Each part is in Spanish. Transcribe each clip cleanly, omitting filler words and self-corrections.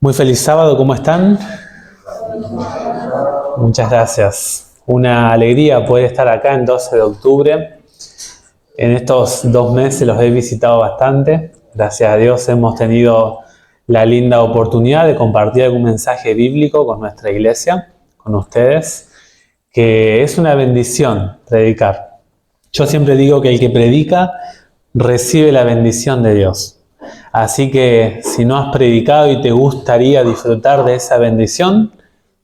Muy feliz sábado, ¿cómo están? Muchas gracias. Una alegría poder estar acá en 12 de octubre. En estos 2 meses los he visitado bastante. Gracias a Dios hemos tenido la linda oportunidad de compartir algún mensaje bíblico con nuestra iglesia, con ustedes, que es una bendición predicar. Yo siempre digo que el que predica recibe la bendición de Dios. Así que si no has predicado y te gustaría disfrutar de esa bendición,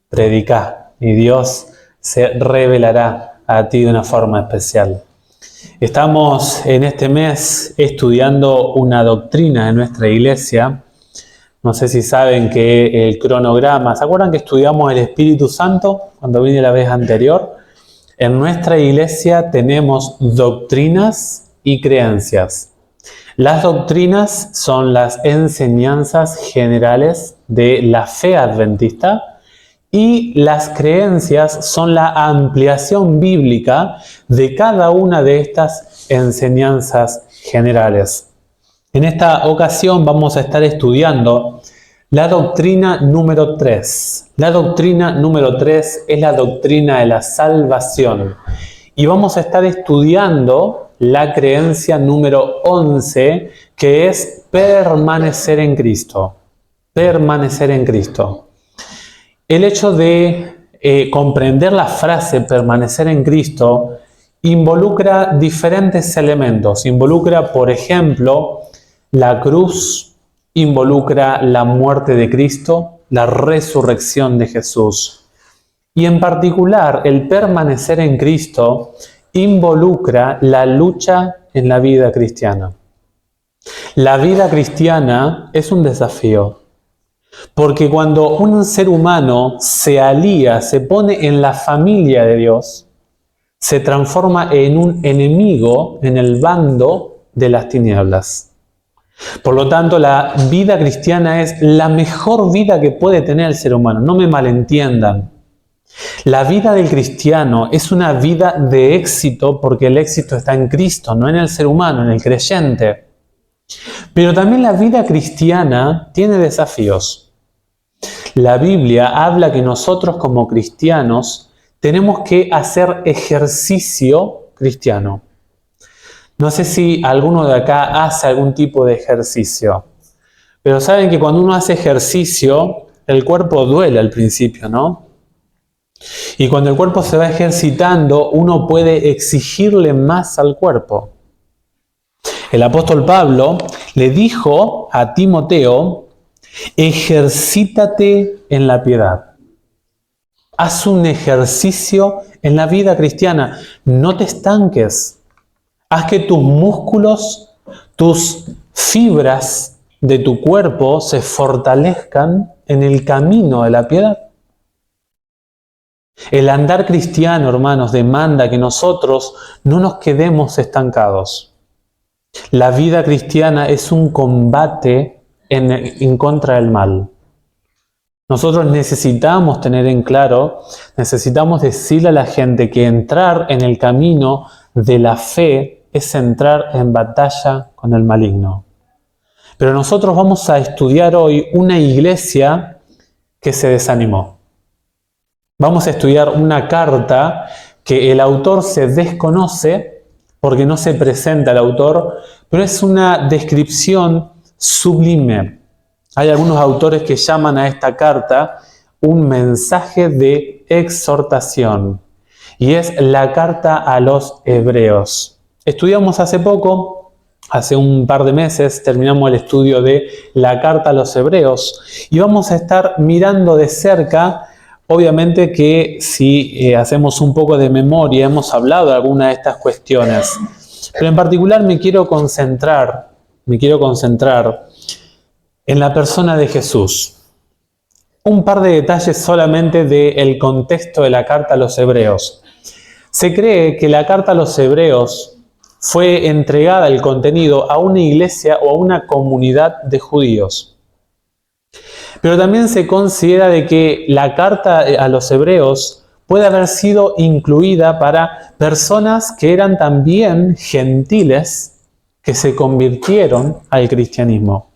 predica y Dios se revelará a ti de una forma especial. Estamos en este mes estudiando una doctrina de nuestra iglesia. No sé si saben que el cronograma, ¿se acuerdan que estudiamos el Espíritu Santo cuando vine la vez anterior? En nuestra iglesia tenemos doctrinas y creencias. Las doctrinas son las enseñanzas generales de la fe adventista y las creencias son la ampliación bíblica de cada una de estas enseñanzas generales. En esta ocasión vamos a estar estudiando la doctrina número 3. La doctrina número 3 es la doctrina de la salvación. Y vamos a estar estudiando la creencia número 11, que es permanecer en Cristo. Permanecer en Cristo. El hecho de comprender la frase permanecer en Cristo involucra diferentes elementos. Involucra, por ejemplo, la cruz, involucra la muerte de Cristo, la resurrección de Jesús. Y en particular, el permanecer en Cristo involucra la lucha en la vida cristiana. La vida cristiana es un desafío, porque cuando un ser humano se alía, se pone en la familia de Dios, se transforma en un enemigo en el bando de las tinieblas. Por lo tanto, la vida cristiana es la mejor vida que puede tener el ser humano. No me malentiendan. La vida del cristiano es una vida de éxito porque el éxito está en Cristo, no en el ser humano, en el creyente. Pero también la vida cristiana tiene desafíos. La Biblia habla que nosotros como cristianos tenemos que hacer ejercicio cristiano. No sé si alguno de acá hace algún tipo de ejercicio, pero saben que cuando uno hace ejercicio, el cuerpo duele al principio, ¿no? Y cuando el cuerpo se va ejercitando, uno puede exigirle más al cuerpo. El apóstol Pablo le dijo a Timoteo, ejercítate en la piedad. Haz un ejercicio en la vida cristiana. No te estanques. Haz que tus músculos, tus fibras de tu cuerpo se fortalezcan en el camino de la piedad. El andar cristiano, hermanos, demanda que nosotros no nos quedemos estancados. La vida cristiana es un combate en contra del mal. Nosotros necesitamos tener en claro, necesitamos decirle a la gente que entrar en el camino de la fe es entrar en batalla con el maligno. Pero nosotros vamos a estudiar hoy una iglesia que se desanimó. Vamos a estudiar una carta que el autor se desconoce porque no se presenta el autor, pero es una descripción sublime. Hay algunos autores que llaman a esta carta un mensaje de exhortación y es la carta a los hebreos. Estudiamos hace poco, hace un par de meses, terminamos el estudio de la carta a los hebreos y vamos a estar mirando de cerca. Obviamente que si hacemos un poco de memoria, hemos hablado de algunas de estas cuestiones, pero en particular me quiero concentrar en la persona de Jesús. Un par de detalles solamente del contexto de la carta a los hebreos. Se cree que la carta a los hebreos fue entregada el contenido a una iglesia o a una comunidad de judíos. Pero también se considera de que la carta a los hebreos puede haber sido incluida para personas que eran también gentiles que se convirtieron al cristianismo.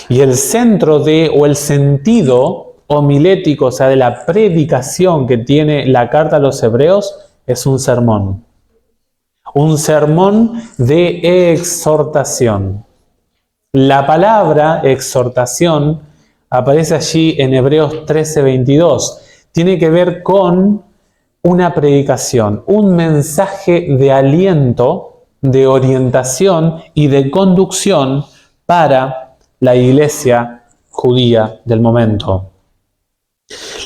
Y el centro o el sentido homilético, o sea, de la predicación que tiene la carta a los hebreos, es un sermón. Un sermón de exhortación. La palabra exhortación aparece allí en Hebreos 13:22. Tiene que ver con una predicación, un mensaje de aliento, de orientación y de conducción para la iglesia judía del momento.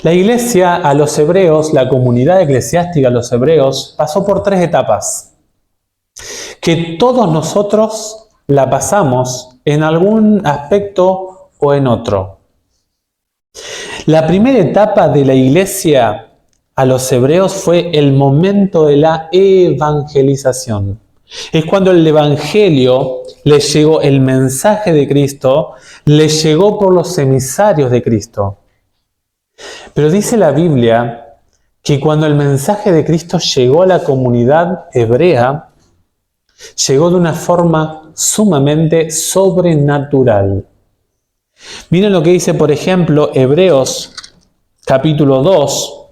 La iglesia a los hebreos, la comunidad eclesiástica a los hebreos, pasó por 3 etapas, que todos nosotros la pasamos en algún aspecto o en otro. La primera etapa de la iglesia a los hebreos fue el momento de la evangelización. Es cuando el evangelio les llegó, el mensaje de Cristo, les llegó por los emisarios de Cristo. Pero dice la Biblia que cuando el mensaje de Cristo llegó a la comunidad hebrea, llegó de una forma sumamente sobrenatural. Miren lo que dice, por ejemplo, Hebreos capítulo 2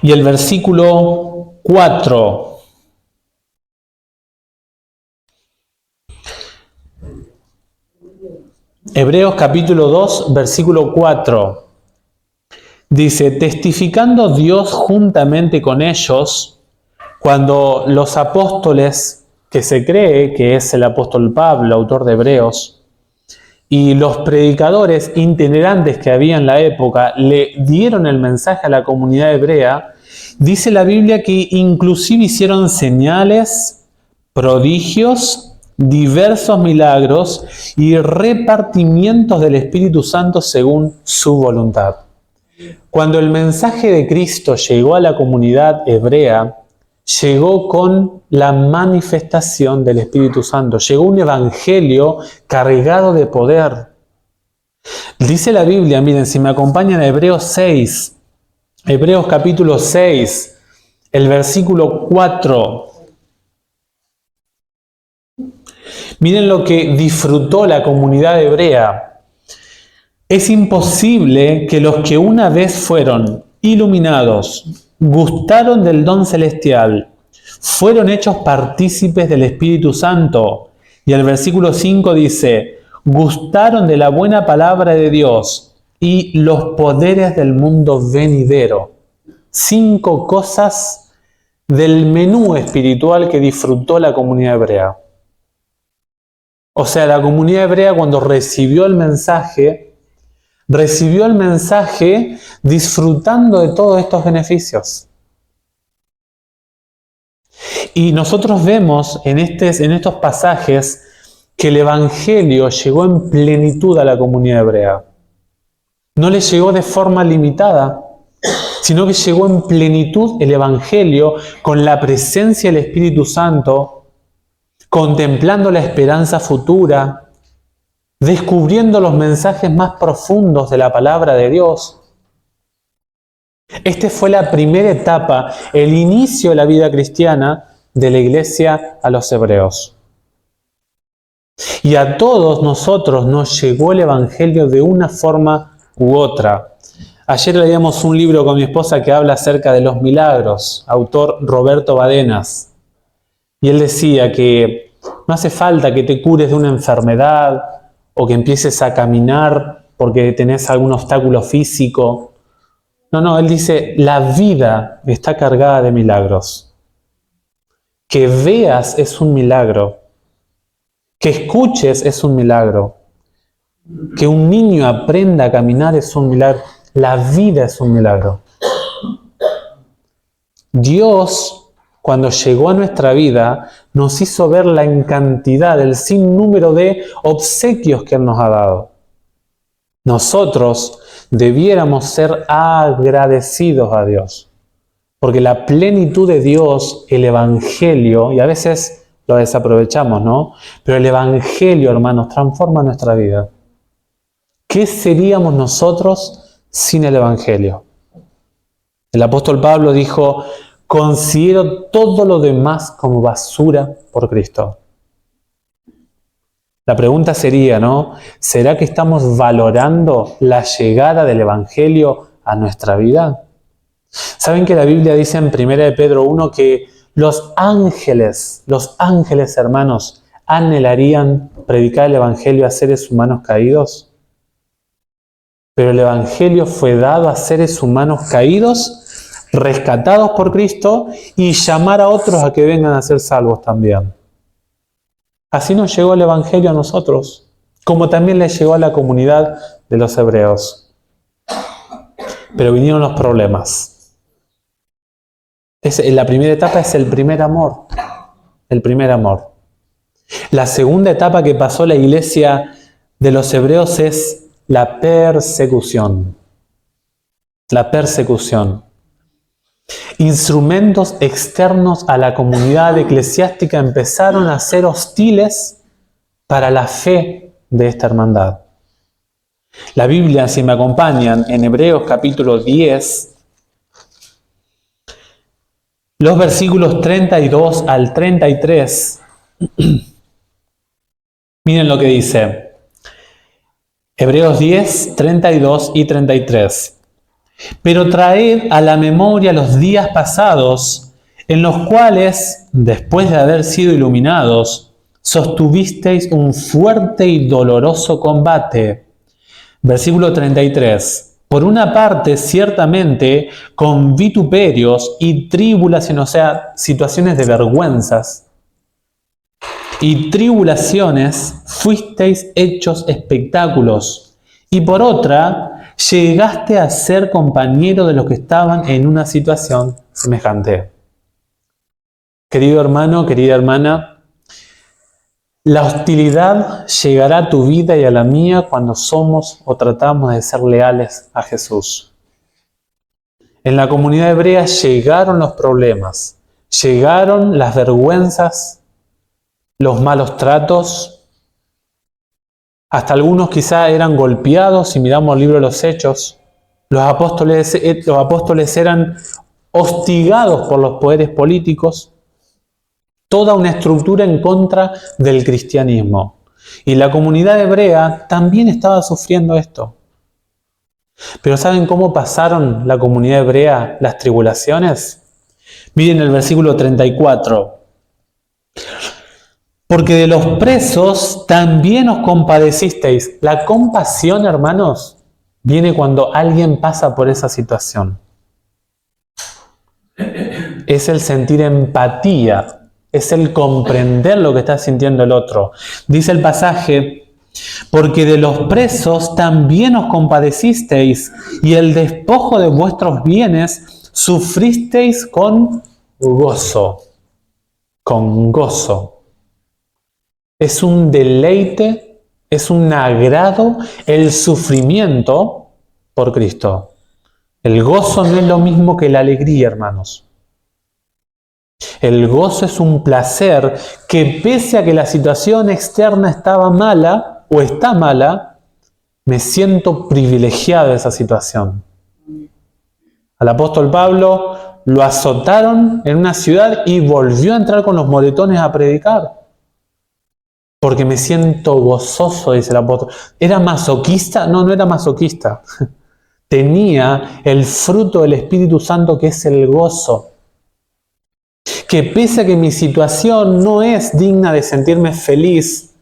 y el versículo 4. Hebreos capítulo 2, versículo 4. Dice, testificando Dios juntamente con ellos, cuando los apóstoles, que se cree que es el apóstol Pablo, autor de Hebreos, y los predicadores itinerantes que había en la época, le dieron el mensaje a la comunidad hebrea, dice la Biblia que inclusive hicieron señales, prodigios, diversos milagros y repartimientos del Espíritu Santo según su voluntad. Cuando el mensaje de Cristo llegó a la comunidad hebrea, llegó con la manifestación del Espíritu Santo. Llegó un evangelio cargado de poder. Dice la Biblia, miren, si me acompañan a Hebreos 6, Hebreos capítulo 6, el versículo 4. Miren lo que disfrutó la comunidad hebrea. Es imposible que los que una vez fueron iluminados, gustaron del don celestial, fueron hechos partícipes del Espíritu Santo. Y el versículo 5 dice, gustaron de la buena palabra de Dios y los poderes del mundo venidero. 5 cosas del menú espiritual que disfrutó la comunidad hebrea. O sea, la comunidad hebrea cuando recibió el mensaje disfrutando de todos estos beneficios. Y nosotros vemos en estos pasajes que el evangelio llegó en plenitud a la comunidad hebrea. No le llegó de forma limitada, sino que llegó en plenitud el evangelio con la presencia del Espíritu Santo, contemplando la esperanza futura, descubriendo los mensajes más profundos de la palabra de Dios. Esta fue la primera etapa, el inicio de la vida cristiana de la iglesia a los hebreos. Y a todos nosotros nos llegó el evangelio de una forma u otra. Ayer leíamos un libro con mi esposa que habla acerca de los milagros, autor Roberto Badenas. Y él decía que no hace falta que te cures de una enfermedad o que empieces a caminar porque tenés algún obstáculo físico. No, él dice, la vida está cargada de milagros. Que veas es un milagro. Que escuches es un milagro. Que un niño aprenda a caminar es un milagro. La vida es un milagro. Dios, cuando llegó a nuestra vida, nos hizo ver la incantidad, el sinnúmero de obsequios que Él nos ha dado. Nosotros debiéramos ser agradecidos a Dios, porque la plenitud de Dios, el Evangelio, y a veces lo desaprovechamos, ¿no? Pero el Evangelio, hermanos, transforma nuestra vida. ¿Qué seríamos nosotros sin el Evangelio. El apóstol Pablo dijo: considero todo lo demás como basura por Cristo. La pregunta sería, ¿no? ¿Será que estamos valorando la llegada del Evangelio a nuestra vida? ¿Saben que la Biblia dice en 1 de Pedro 1 que los ángeles, hermanos, anhelarían predicar el Evangelio a seres humanos caídos? Pero el Evangelio fue dado a seres humanos caídos, rescatados por Cristo, y llamar a otros a que vengan a ser salvos también. Así nos llegó el Evangelio a nosotros, como también le llegó a la comunidad de los hebreos. Pero vinieron los problemas. La primera etapa es el primer amor. El primer amor. La segunda etapa que pasó la iglesia de los hebreos es la persecución. La persecución. Instrumentos externos a la comunidad eclesiástica empezaron a ser hostiles para la fe de esta hermandad. La Biblia, si me acompañan, en Hebreos capítulo 10, los versículos 32 al 33, miren lo que dice. Hebreos 10, 32 y 33. Pero traed a la memoria los días pasados, en los cuales, después de haber sido iluminados, sostuvisteis un fuerte y doloroso combate. Versículo 33. Por una parte, ciertamente, con vituperios y tribulaciones, o sea, situaciones de vergüenzas y tribulaciones, fuisteis hechos espectáculos. Y por otra, llegaste a ser compañero de los que estaban en una situación semejante. Querido hermano, querida hermana, la hostilidad llegará a tu vida y a la mía cuando somos o tratamos de ser leales a Jesús. En la comunidad hebrea llegaron los problemas, llegaron las vergüenzas, los malos tratos. Hasta algunos quizá eran golpeados, si miramos el libro de los Hechos. Los apóstoles eran hostigados por los poderes políticos. Toda una estructura en contra del cristianismo. Y la comunidad hebrea también estaba sufriendo esto. Pero ¿saben cómo pasaron la comunidad hebrea las tribulaciones? Miren el versículo 34. Porque de los presos también os compadecisteis. La compasión, hermanos, viene cuando alguien pasa por esa situación. Es el sentir empatía, es el comprender lo que está sintiendo el otro. Dice el pasaje: porque de los presos también os compadecisteis, y el despojo de vuestros bienes sufristeis con gozo. Con gozo. Es un deleite, es un agrado el sufrimiento por Cristo. El gozo no es lo mismo que la alegría, hermanos. El gozo es un placer que, pese a que la situación externa estaba mala o está mala, me siento privilegiado de esa situación. Al apóstol Pablo lo azotaron en una ciudad y volvió a entrar con los moretones a predicar. Porque me siento gozoso, dice el apóstol. ¿Era masoquista? No, no era masoquista. Tenía el fruto del Espíritu Santo, que es el gozo. Que pese a que mi situación no es digna de sentirme feliz,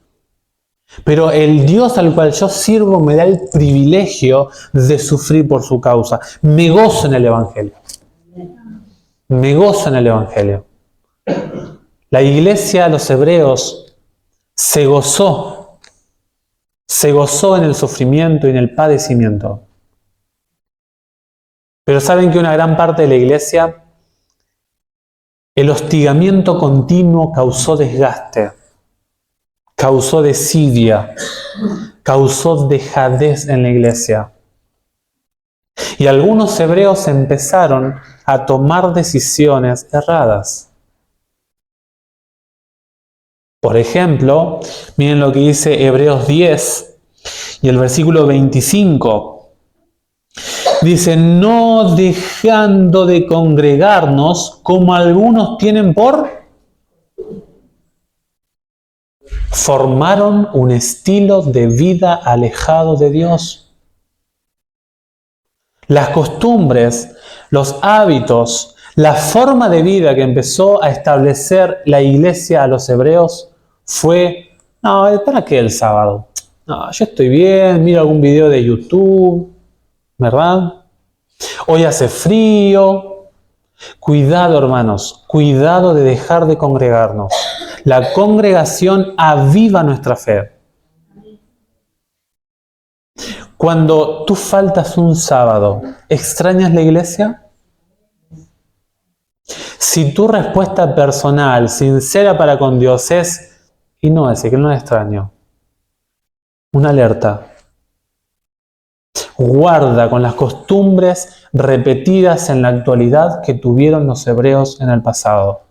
pero el Dios al cual yo sirvo me da el privilegio de sufrir por su causa. Me gozo en el Evangelio. Me gozo en el Evangelio. La iglesia, los hebreos, se gozó en el sufrimiento y en el padecimiento. Pero ¿saben que una gran parte de la iglesia, el hostigamiento continuo causó desgaste, causó desidia, causó dejadez en la iglesia? Y algunos hebreos empezaron a tomar decisiones erradas. Por ejemplo, miren lo que dice Hebreos 10 y el versículo 25. Dice, no dejando de congregarnos como algunos tienen formaron un estilo de vida alejado de Dios. Las costumbres, los hábitos, la forma de vida que empezó a establecer la iglesia a los hebreos fue, no, ¿para qué el sábado? No, yo estoy bien, miro algún video de YouTube, ¿verdad? Hoy hace frío. Cuidado, hermanos, cuidado de dejar de congregarnos. La congregación aviva nuestra fe. Cuando tú faltas un sábado, ¿extrañas la iglesia? Si tu respuesta personal, sincera para con Dios es, y no decir que no la extraño, una alerta. Guarda con las costumbres repetidas en la actualidad que tuvieron los hebreos en el pasado.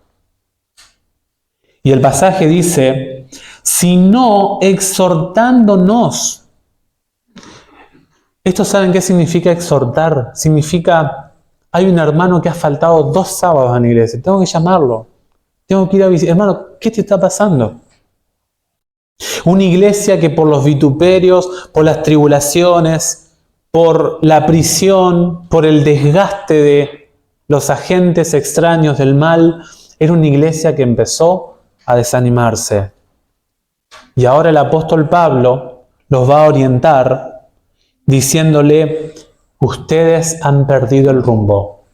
Y el pasaje dice, sino exhortándonos. ¿Esto saben qué significa exhortar? Significa, hay un hermano que ha faltado 2 sábados en la iglesia, tengo que llamarlo, tengo que ir a visitar. Hermano, ¿qué te está pasando? Una iglesia que por los vituperios, por las tribulaciones, por la prisión, por el desgaste de los agentes extraños del mal, era una iglesia que empezó a desanimarse. Y ahora el apóstol Pablo los va a orientar diciéndole, ustedes han perdido el rumbo.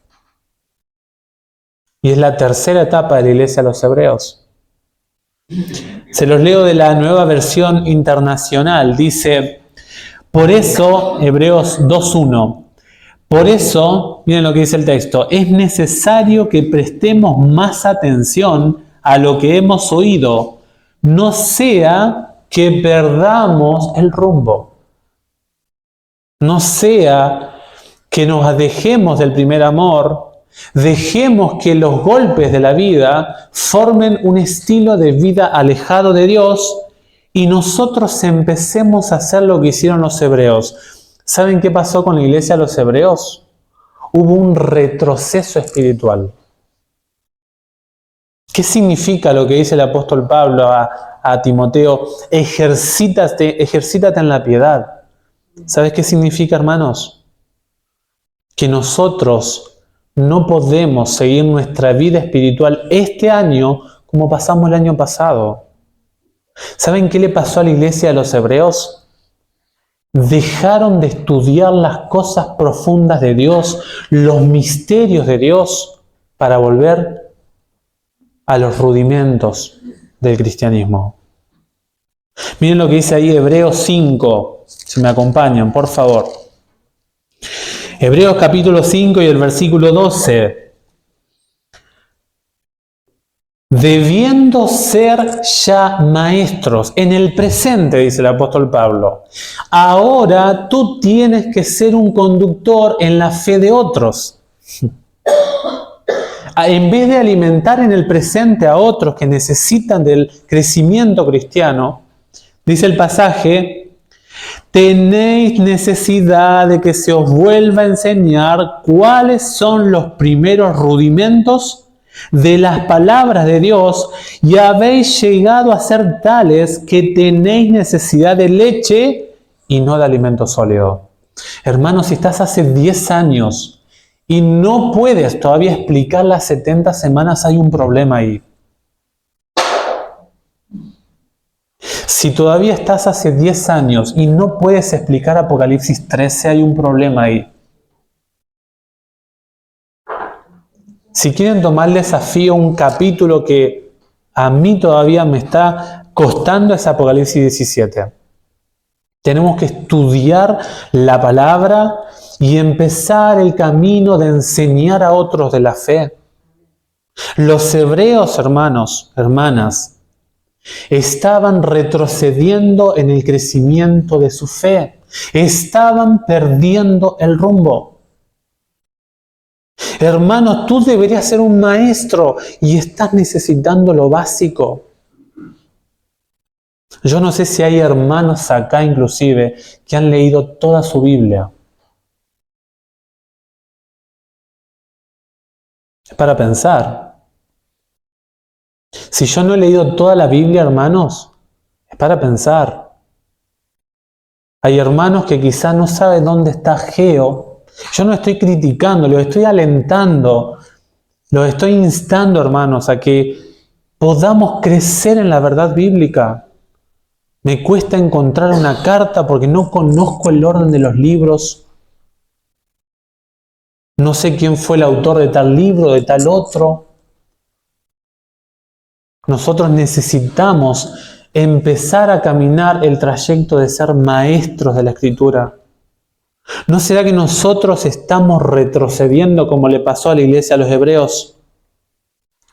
Y es la tercera etapa de la iglesia de los hebreos. Se los leo de la Nueva Versión Internacional. Dice, por eso, Hebreos 2.1, por eso, miren lo que dice el texto, es necesario que prestemos más atención a lo que hemos oído, no sea que perdamos el rumbo. No sea que nos dejemos del primer amor, dejemos que los golpes de la vida formen un estilo de vida alejado de Dios y nosotros empecemos a hacer lo que hicieron los hebreos. ¿Saben qué pasó con la iglesia de los hebreos? Hubo un retroceso espiritual. ¿Qué significa lo que dice el apóstol Pablo a Timoteo? Ejercítate en la piedad. ¿Sabes qué significa, hermanos? Que nosotros no podemos seguir nuestra vida espiritual este año como pasamos el año pasado. ¿Saben qué le pasó a la iglesia de los hebreos? Dejaron de estudiar las cosas profundas de Dios, los misterios de Dios, para volver a los rudimentos del cristianismo. Miren lo que dice ahí Hebreos 5, si me acompañan, por favor. Hebreos capítulo 5 y el versículo 12. Debiendo ser ya maestros en el presente, dice el apóstol Pablo, ahora tú tienes que ser un conductor en la fe de otros. En vez de alimentar en el presente a otros que necesitan del crecimiento cristiano, dice el pasaje, tenéis necesidad de que se os vuelva a enseñar cuáles son los primeros rudimentos de las palabras de Dios y habéis llegado a ser tales que tenéis necesidad de leche y no de alimento sólido. Hermanos, si estás hace 10 años y no puedes todavía explicar las 70 semanas, hay un problema ahí. Si todavía estás hace 10 años y no puedes explicar Apocalipsis 13, hay un problema ahí. Si quieren tomar el desafío, un capítulo que a mí todavía me está costando es Apocalipsis 17. Tenemos que estudiar la palabra y empezar el camino de enseñar a otros de la fe. Los hebreos, hermanos, hermanas, estaban retrocediendo en el crecimiento de su fe. Estaban perdiendo el rumbo. Hermano, tú deberías ser un maestro y estás necesitando lo básico. Yo no sé si hay hermanos acá inclusive que han leído toda su Biblia. Es para pensar. Si yo no he leído toda la Biblia, hermanos, es para pensar. Hay hermanos que quizás no saben dónde está Ageo. Yo no estoy criticando, los estoy alentando, los estoy instando, hermanos, a que podamos crecer en la verdad bíblica. Me cuesta encontrar una carta porque no conozco el orden de los libros. No sé quién fue el autor de tal libro, de tal otro. Nosotros necesitamos empezar a caminar el trayecto de ser maestros de la Escritura. ¿No será que nosotros estamos retrocediendo como le pasó a la iglesia a los hebreos?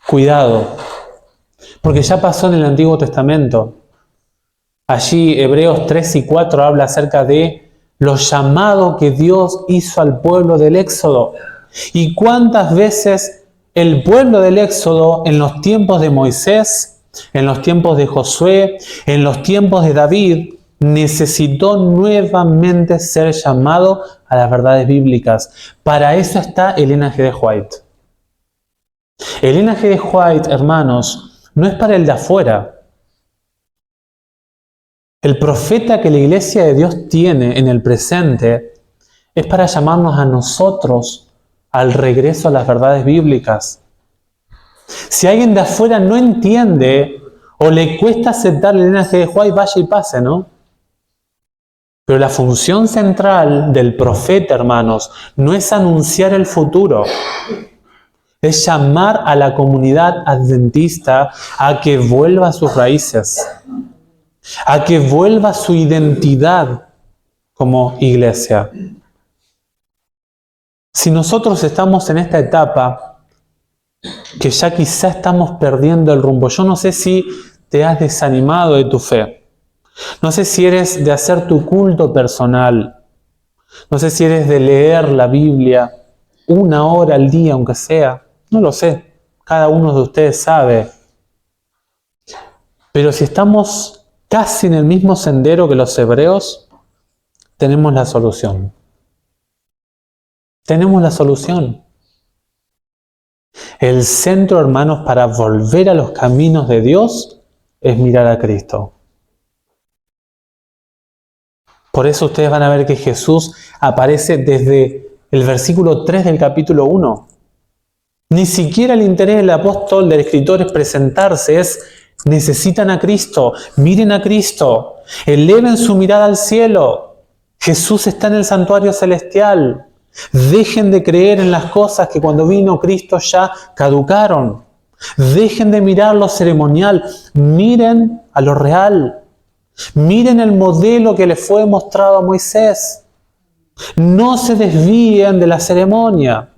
Cuidado, porque ya pasó en el Antiguo Testamento. Allí Hebreos 3 y 4 habla acerca de los llamados que Dios hizo al pueblo del Éxodo. Y cuántas veces el pueblo del Éxodo en los tiempos de Moisés, en los tiempos de Josué, en los tiempos de David, necesitó nuevamente ser llamado a las verdades bíblicas. Para eso está Elena G. de White. Elena G. de White, hermanos, no es para el de afuera. El profeta que la iglesia de Dios tiene en el presente es para llamarnos a nosotros al regreso a las verdades bíblicas. Si alguien de afuera no entiende o le cuesta aceptar el Elena G. de White, vaya y pase, ¿no? Pero la función central del profeta, hermanos, no es anunciar el futuro. Es llamar a la comunidad adventista a que vuelva a sus raíces, a que vuelva a su identidad como iglesia. Si nosotros estamos en esta etapa, que ya quizá estamos perdiendo el rumbo, yo no sé si te has desanimado de tu fe, no sé si eres de hacer tu culto personal, no sé si eres de leer la Biblia 1 hora al día, aunque sea, no lo sé, cada uno de ustedes sabe. Pero si estamos casi en el mismo sendero que los hebreos, tenemos la solución. Tenemos la solución. El centro, hermanos, para volver a los caminos de Dios es mirar a Cristo. Por eso ustedes van a ver que Jesús aparece desde el versículo 3 del capítulo 1. Ni siquiera el interés del apóstol, del escritor, es presentarse, es necesitan a Cristo, miren a Cristo, eleven su mirada al cielo. Jesús está en el santuario celestial. Dejen de creer en las cosas que cuando vino Cristo ya caducaron. Dejen de mirar lo ceremonial, miren a lo real. Miren el modelo que le fue mostrado a Moisés. No se desvíen de la ceremonia.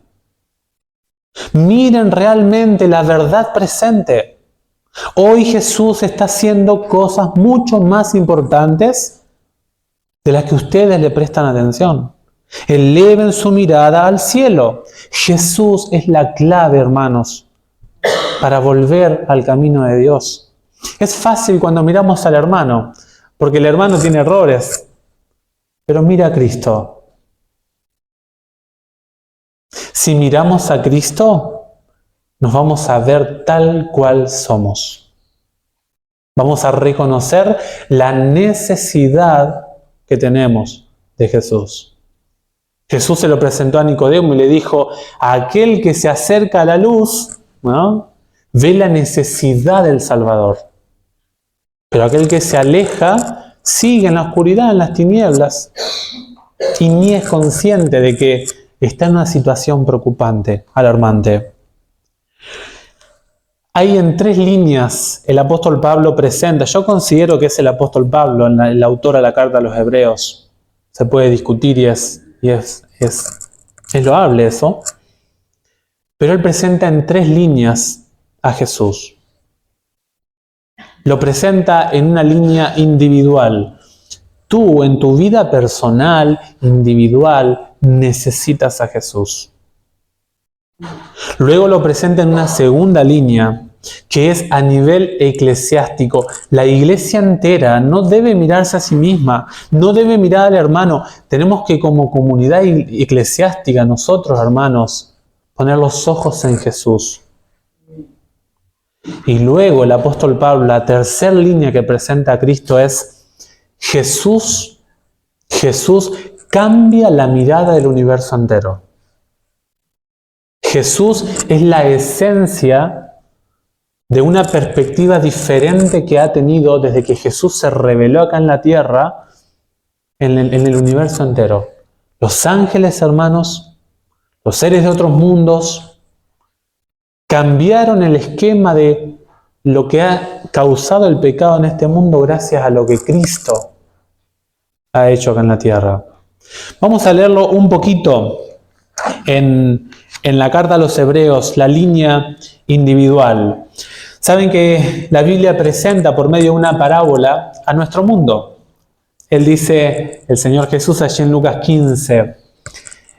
Miren realmente la verdad presente. Hoy Jesús está haciendo cosas mucho más importantes de las que ustedes le prestan atención. Eleven su mirada al cielo. Jesús es la clave, hermanos, para volver al camino de Dios. Es fácil cuando miramos al hermano, porque el hermano tiene errores, pero mira a Cristo. Si miramos a Cristo, nos vamos a ver tal cual somos. Vamos a reconocer la necesidad que tenemos de Jesús. Jesús se lo presentó a Nicodemo y le dijo, a aquel que se acerca a la luz, ¿no?, ve la necesidad del Salvador. Pero aquel que se aleja sigue en la oscuridad, en las tinieblas, y ni es consciente de que está en una situación preocupante, alarmante. Hay en 3 líneas el apóstol Pablo presenta, yo considero que es el apóstol Pablo, el autor de la carta a los hebreos. Se puede discutir y es loable eso. Pero él presenta en 3 líneas a Jesús. Lo presenta en una línea individual. Tú, en tu vida personal, individual, necesitas a Jesús. Luego lo presenta en una segunda línea, que es a nivel eclesiástico. La iglesia entera no debe mirarse a sí misma, no debe mirar al hermano. Tenemos que, como comunidad eclesiástica, nosotros, hermanos, poner los ojos en Jesús. Y luego el apóstol Pablo, la tercera línea que presenta a Cristo es Jesús cambia la mirada del universo entero. Jesús es la esencia de una perspectiva diferente que ha tenido desde que Jesús se reveló acá en la tierra, en el universo entero. Los ángeles, hermanos, los seres de otros mundos, cambiaron el esquema de lo que ha causado el pecado en este mundo gracias a lo que Cristo ha hecho acá en la tierra. Vamos a leerlo un poquito en la carta a los Hebreos, la línea individual. Saben que la Biblia presenta por medio de una parábola a nuestro mundo. Él dice, el Señor Jesús allí en Lucas 15,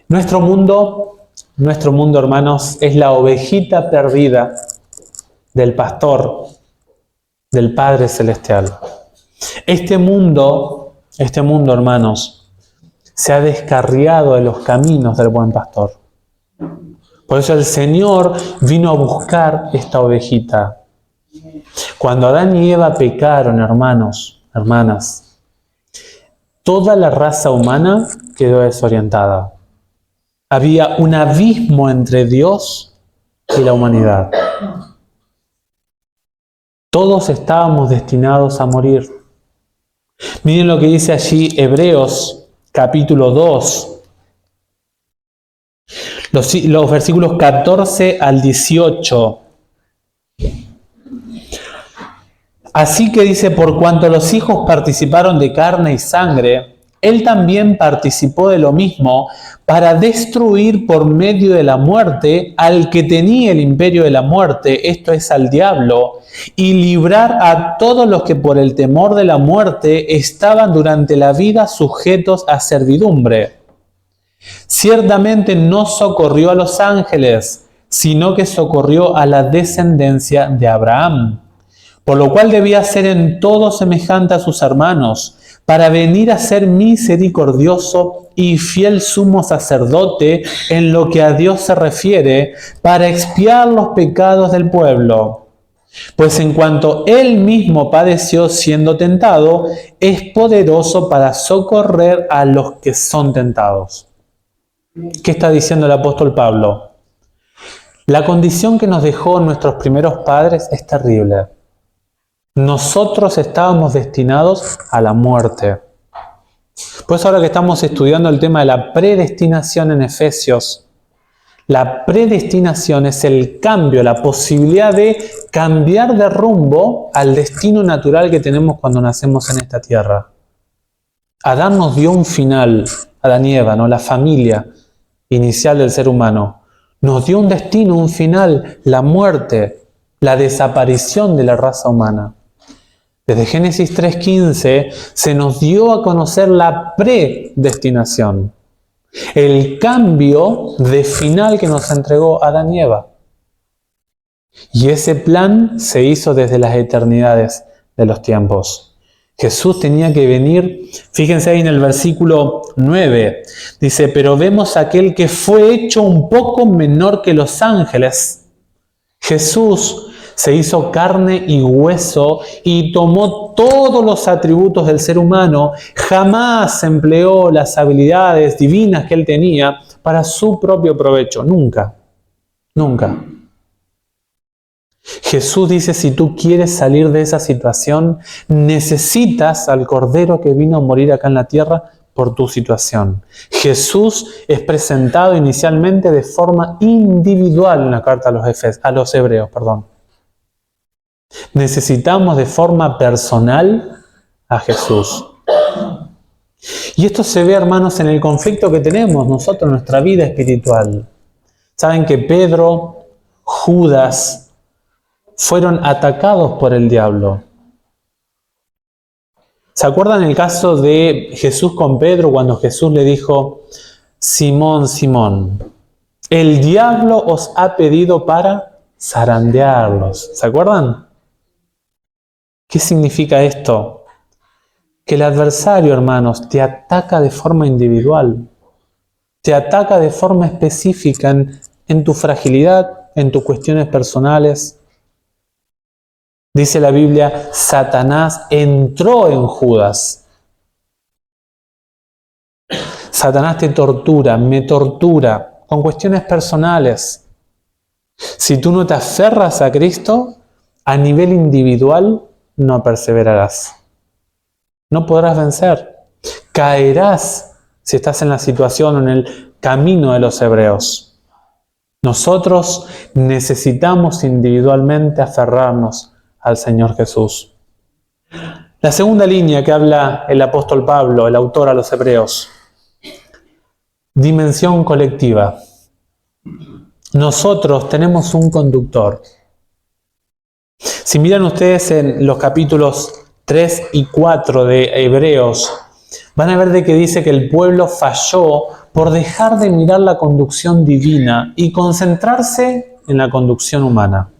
nuestro mundo, hermanos, es la ovejita perdida del pastor, del Padre Celestial. Este mundo, hermanos, se ha descarriado de los caminos del buen pastor. Por eso el Señor vino a buscar esta ovejita. Cuando Adán y Eva pecaron, hermanos, hermanas, toda la raza humana quedó desorientada. Había un abismo entre Dios y la humanidad. Todos estábamos destinados a morir. Miren lo que dice allí Hebreos capítulo 2. Los versículos 14 al 18. Así que dice, por cuanto los hijos participaron de carne y sangre, él también participó de lo mismo para destruir por medio de la muerte al que tenía el imperio de la muerte, esto es al diablo, y librar a todos los que por el temor de la muerte estaban durante la vida sujetos a servidumbre. Ciertamente no socorrió a los ángeles, sino que socorrió a la descendencia de Abraham, por lo cual debía ser en todo semejante a sus hermanos, para venir a ser misericordioso y fiel sumo sacerdote en lo que a Dios se refiere, para expiar los pecados del pueblo. Pues en cuanto él mismo padeció siendo tentado, es poderoso para socorrer a los que son tentados. ¿Qué está diciendo el apóstol Pablo? La condición que nos dejó nuestros primeros padres es terrible. Nosotros estábamos destinados a la muerte. Pues ahora que estamos estudiando el tema de la predestinación en Efesios, la predestinación es el cambio, la posibilidad de cambiar de rumbo al destino natural que tenemos cuando nacemos en esta tierra. Adán nos dio un final, Adán y Eva, ¿no? La familia inicial del ser humano. Nos dio un destino, un final, la muerte, la desaparición de la raza humana. Desde Génesis 3:15 se nos dio a conocer la predestinación, el cambio de final que nos entregó Adán y Eva. Y ese plan se hizo desde las eternidades de los tiempos. Jesús tenía que venir, fíjense ahí en el versículo 9, dice, pero vemos a aquel que fue hecho un poco menor que los ángeles. Jesús se hizo carne y hueso y tomó todos los atributos del ser humano. Jamás empleó las habilidades divinas que él tenía para su propio provecho. Nunca. Nunca. Jesús dice, si tú quieres salir de esa situación, necesitas al Cordero que vino a morir acá en la tierra por tu situación. Jesús es presentado inicialmente de forma individual en la carta a los Hebreos. Necesitamos de forma personal a Jesús. Y esto se ve, hermanos, en el conflicto que tenemos nosotros en nuestra vida espiritual. Saben que Pedro, Judas, fueron atacados por el diablo. ¿Se acuerdan el caso de Jesús con Pedro cuando Jesús le dijo, Simón, Simón, el diablo os ha pedido para zarandearlos? ¿Se acuerdan? ¿Qué significa esto? Que el adversario, hermanos, te ataca de forma individual. Te ataca de forma específica en en tu fragilidad, en tus cuestiones personales. Dice la Biblia, Satanás entró en Judas. Satanás te tortura, me tortura, con cuestiones personales. Si tú no te aferras a Cristo, a nivel individual no perseverarás. No podrás vencer. Caerás si estás en la situación o en el camino de los hebreos. Nosotros necesitamos individualmente aferrarnos al Señor Jesús. La segunda línea que habla el apóstol Pablo, el autor a los hebreos. Dimensión colectiva. Nosotros tenemos un conductor. Si miran ustedes en los capítulos 3 y 4 de Hebreos, van a ver de que dice que el pueblo falló por dejar de mirar la conducción divina y concentrarse en la conducción humana.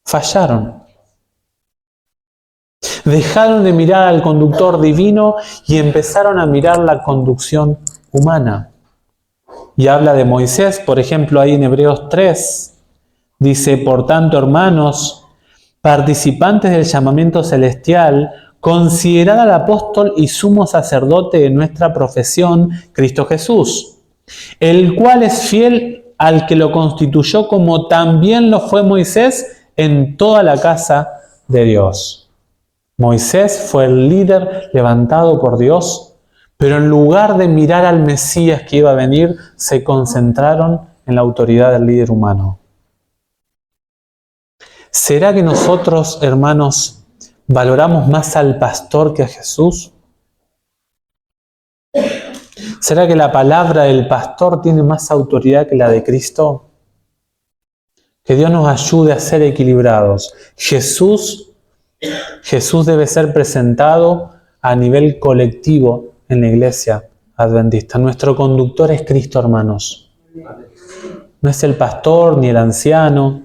Fallaron. Dejaron de mirar al conductor divino y empezaron a mirar la conducción humana. Y habla de Moisés, por ejemplo, ahí en Hebreos 3. Dice, por tanto, hermanos, participantes del llamamiento celestial, considerad al apóstol y sumo sacerdote de nuestra profesión, Cristo Jesús, el cual es fiel al que lo constituyó como también lo fue Moisés en toda la casa de Dios. Moisés fue el líder levantado por Dios, pero en lugar de mirar al Mesías que iba a venir, se concentraron en la autoridad del líder humano. ¿Será que nosotros, hermanos, valoramos más al pastor que a Jesús? ¿Será que la palabra del pastor tiene más autoridad que la de Cristo? Que Dios nos ayude a ser equilibrados. Jesús debe ser presentado a nivel colectivo en la iglesia adventista. Nuestro conductor es Cristo, hermanos. No es el pastor ni el anciano.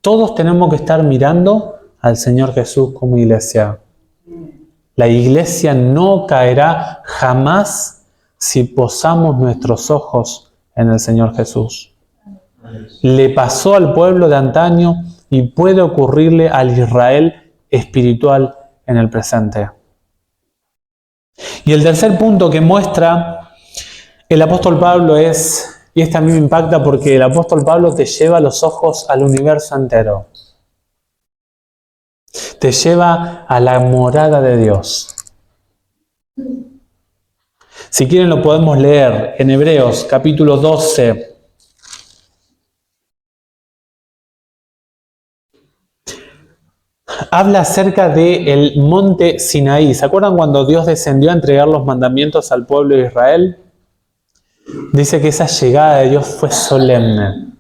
Todos tenemos que estar mirando al Señor Jesús como iglesia. La iglesia no caerá jamás si posamos nuestros ojos en el Señor Jesús. Le pasó al pueblo de antaño y puede ocurrirle al Israel espiritual en el presente. Y el tercer punto que muestra el apóstol Pablo es, y este a mí me impacta porque el apóstol Pablo te lleva los ojos al universo entero. Te lleva a la morada de Dios. Si quieren lo podemos leer en Hebreos capítulo 12. Habla acerca del monte Sinaí. ¿Se acuerdan cuando Dios descendió a entregar los mandamientos al pueblo de Israel? Dice que esa llegada de Dios fue solemne.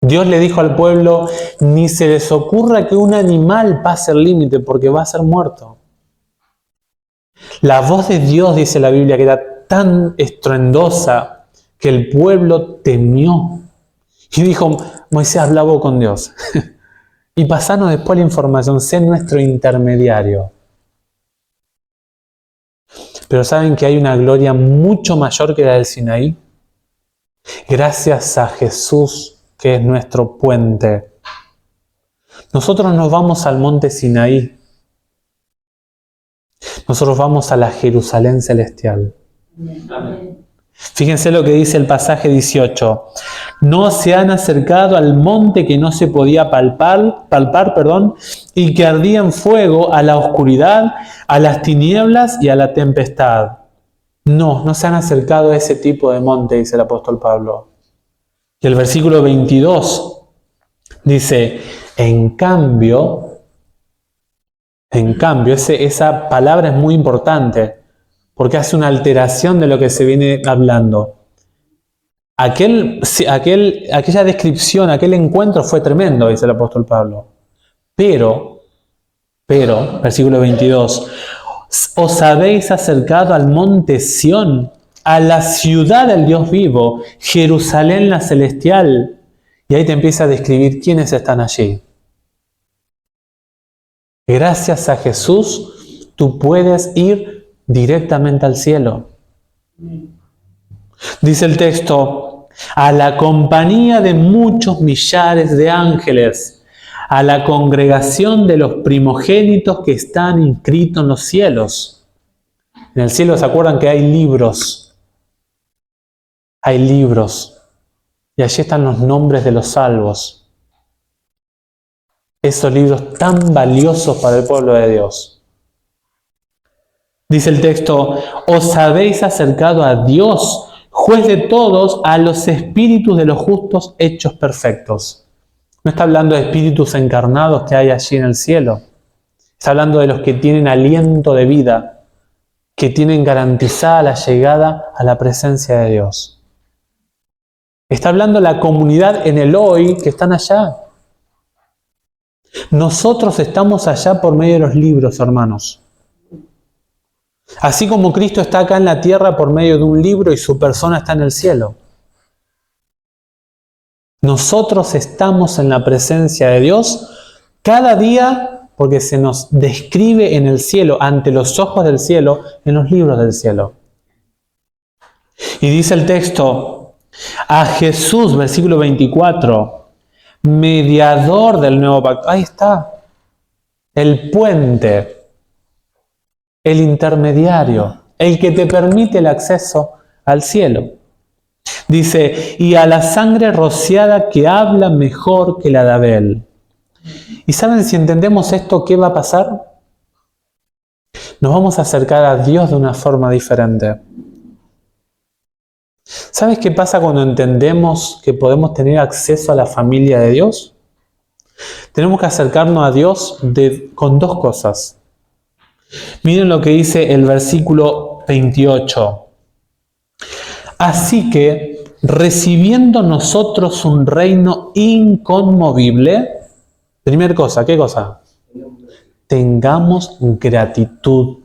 Dios le dijo al pueblo, ni se les ocurra que un animal pase el límite porque va a ser muerto. La voz de Dios, dice la Biblia, que era tan estruendosa que el pueblo temió. Y dijo, Moisés, habla vos con Dios. Y pasanos después la información, sé nuestro intermediario. Pero ¿saben que hay una gloria mucho mayor que la del Sinaí? Gracias a Jesús, que es nuestro puente. Nosotros nos vamos al monte Sinaí. Nosotros vamos a la Jerusalén celestial. Amén. Fíjense lo que dice el pasaje 18. No se han acercado al monte que no se podía palpar, y que ardía en fuego, a la oscuridad, a las tinieblas y a la tempestad. No se han acercado a ese tipo de monte, dice el apóstol Pablo. Y el versículo 22 dice, en cambio, esa palabra es muy importante, porque hace una alteración de lo que se viene hablando. Aquella descripción, aquel encuentro fue tremendo, dice el apóstol Pablo. Pero, versículo 22, os habéis acercado al monte Sión, a la ciudad del Dios vivo, Jerusalén la celestial. Y ahí te empieza a describir quiénes están allí. Gracias a Jesús, tú puedes ir directamente al cielo. Dice el texto, a la compañía de muchos millares de ángeles, a la congregación de los primogénitos que están inscritos en los cielos. En el cielo, ¿se acuerdan que hay libros? Hay libros. Y allí están los nombres de los salvos. Esos libros tan valiosos para el pueblo de Dios. Dice el texto, os habéis acercado a Dios, juez de todos, a los espíritus de los justos hechos perfectos. No está hablando de espíritus encarnados que hay allí en el cielo. Está hablando de los que tienen aliento de vida, que tienen garantizada la llegada a la presencia de Dios. Está hablando de la comunidad en el hoy que están allá. Nosotros estamos allá por medio de los libros, hermanos. Así como Cristo está acá en la tierra por medio de un libro y su persona está en el cielo. Nosotros estamos en la presencia de Dios cada día porque se nos describe en el cielo, ante los ojos del cielo, en los libros del cielo. Y dice el texto, a Jesús, versículo 24, mediador del nuevo pacto. Ahí está, el puente, el intermediario, el que te permite el acceso al cielo. Dice, y a la sangre rociada que habla mejor que la de Abel. ¿Y saben si entendemos esto, qué va a pasar? Nos vamos a acercar a Dios de una forma diferente. ¿Sabes qué pasa cuando entendemos que podemos tener acceso a la familia de Dios? Tenemos que acercarnos a Dios con dos cosas. Miren lo que dice el versículo 28. Así que, recibiendo nosotros un reino inconmovible, primera cosa, ¿qué cosa? Tengamos gratitud.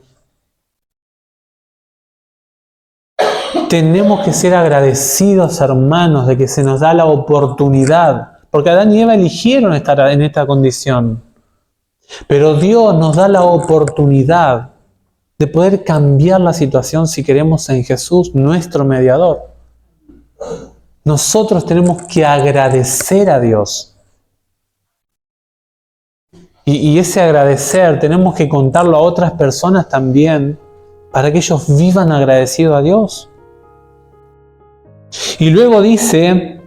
Tenemos que ser agradecidos, hermanos, de que se nos da la oportunidad, porque Adán y Eva eligieron estar en esta condición. Pero Dios nos da la oportunidad de poder cambiar la situación si queremos en Jesús, nuestro mediador. Nosotros tenemos que agradecer a Dios. Y ese agradecer tenemos que contarlo a otras personas también para que ellos vivan agradecidos a Dios. Y luego dice,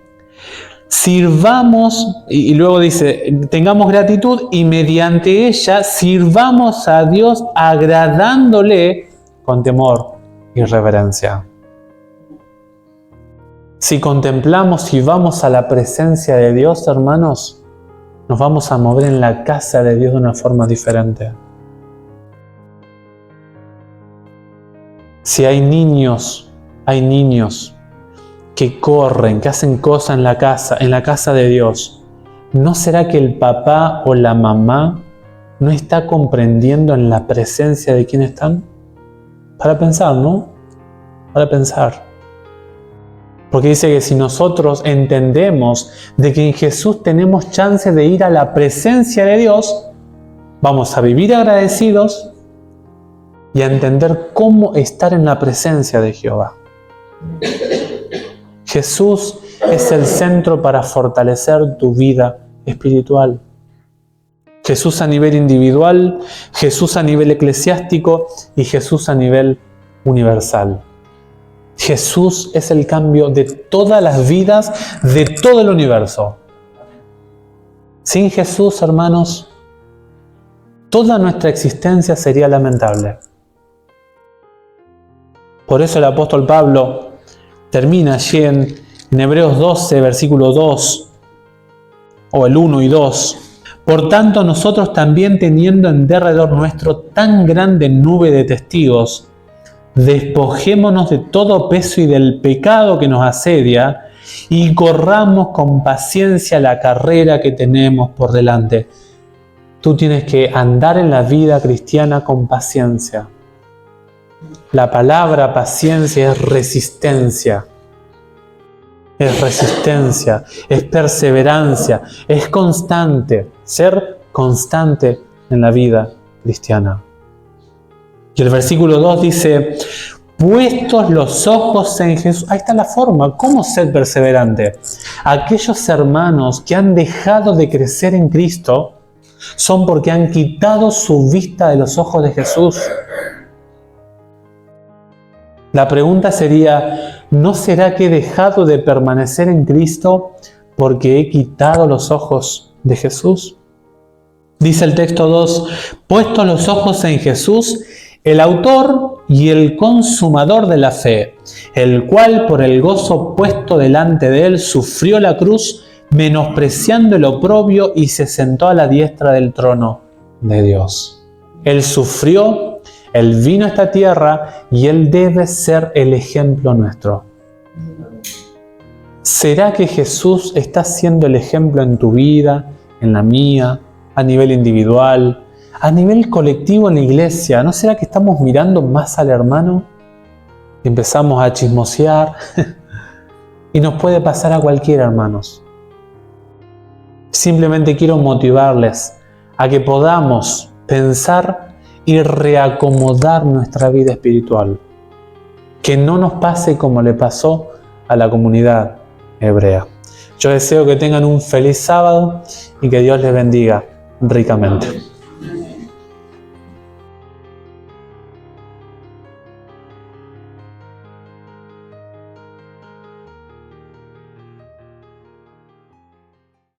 sirvamos, y luego dice, tengamos gratitud y mediante ella sirvamos a Dios agradándole con temor y reverencia. Si contemplamos y vamos a la presencia de Dios, hermanos, nos vamos a mover en la casa de Dios de una forma diferente. Si hay niños que corren, que hacen cosas en la casa de Dios, ¿no será que el papá o la mamá no está comprendiendo en la presencia de quién están? Para pensar, ¿no? Para pensar. Porque dice que si nosotros entendemos de que en Jesús tenemos chance de ir a la presencia de Dios, vamos a vivir agradecidos y a entender cómo estar en la presencia de Jehová. Jesús es el centro para fortalecer tu vida espiritual. Jesús a nivel individual, Jesús a nivel eclesiástico y Jesús a nivel universal. Jesús es el cambio de todas las vidas de todo el universo. Sin Jesús, hermanos, toda nuestra existencia sería lamentable. Por eso el apóstol Pablo termina allí en Hebreos 12, versículo 2, o el 1 y 2. Por tanto, nosotros también, teniendo en derredor nuestro tan grande nube de testigos, despojémonos de todo peso y del pecado que nos asedia y corramos con paciencia la carrera que tenemos por delante. Tú tienes que andar en la vida cristiana con paciencia. La palabra paciencia es resistencia. Es resistencia, es perseverancia, es constante. Ser constante en la vida cristiana. Y el versículo 2 dice, puestos los ojos en Jesús. Ahí está la forma. ¿Cómo ser perseverante? Aquellos hermanos que han dejado de crecer en Cristo son porque han quitado su vista de los ojos de Jesús. La pregunta sería, ¿no será que he dejado de permanecer en Cristo porque he quitado los ojos de Jesús? Dice el texto 2, puestos los ojos en Jesús, el autor y el consumador de la fe, el cual por el gozo puesto delante de él sufrió la cruz, menospreciando el oprobio y se sentó a la diestra del trono de Dios. Él sufrió, Él vino a esta tierra y Él debe ser el ejemplo nuestro. ¿Será que Jesús está siendo el ejemplo en tu vida, en la mía, a nivel individual, a nivel colectivo en la iglesia? ¿No será que estamos mirando más al hermano? Empezamos a chismosear y nos puede pasar a cualquiera, hermanos. Simplemente quiero motivarles a que podamos pensar y reacomodar nuestra vida espiritual. Que no nos pase como le pasó a la comunidad hebrea. Yo deseo que tengan un feliz sábado y que Dios les bendiga ricamente.